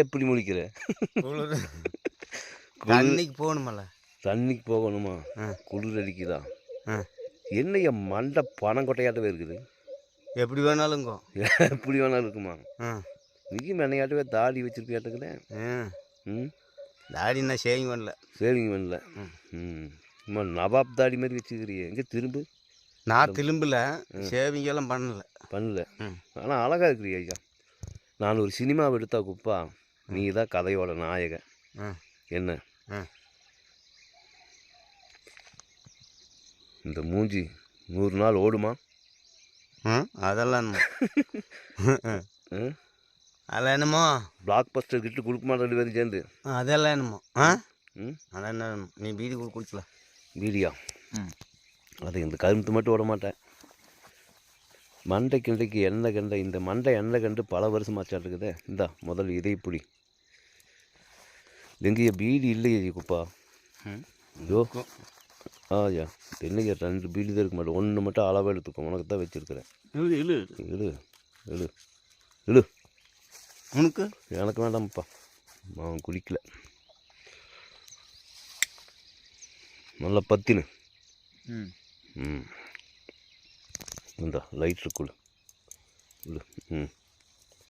எப்படி முடிக்கிற? தண்ணிக்கு போகணுமல்ல. தண்ணிக்கு போகணுமா? குளிர் அடிக்குதா? என்னைய மண்டை பனங்கொட்டையாட்டவே இருக்குது. எப்படி வேணாலுங்கோ. எப்படி வேணாலும் இருக்குமா? நீ மென்னையாட்டவே தாடி வச்சிருப்பியாட்டுக்குதே. தாடி என்ன ஷேவிங் பண்ணல. ஷேவிங் பண்ணல. சும்மா நவாப் தாடி மாதிரி வச்சுக்கிறியே. எங்கே திரும்பு? நான் திரும்பல, ஷேவிங் எல்லாம் பண்ணல. ஆனால் அழகாக இருக்கிறியா ஐயா. நான் ஒரு சினிமாவை எடுத்தா குப்பா, நீ தான் கதையோட நாயகன். என்ன இந்த மூஞ்சி 100 நாள் ஓடுமா? அதெல்லாம் அதெல்லாம் என்னமோ பிளாக் பஸ்டர் கிட்ட கொடுக்குமா 2 பேரும் சேர்ந்து? அதெல்லாம் என்னமோ அதான் என்ன நீ பீடி குடிக்கலாம். பீடியா? அது இந்த கரும்பு மட்டும் விட மாட்டேன். மண்டை கிண்டைக்கு எண்ணெய் கண்டை, இந்த மண்டை எண்ணெய் கண்டு பல வருஷமாச்சா இருக்குதே. இந்தா முதல் இதை பிடி. எங்கேயா பீடி இல்லையா குப்பா? ஐயோ ஐயா, என்னையா 2 பீடி தான் இருக்க மாட்டேன். 1 மட்டும் அளவாக எடுத்துக்கோ, உனக்கு தான் வச்சுருக்கிறேன். இழு இழு இழு இழு. உனக்கு? எனக்கு வேண்டாம்ப்பா, அவன் குடிக்கல. நல்லா பத்தினு. இந்த லைட் இருக்குள்ள.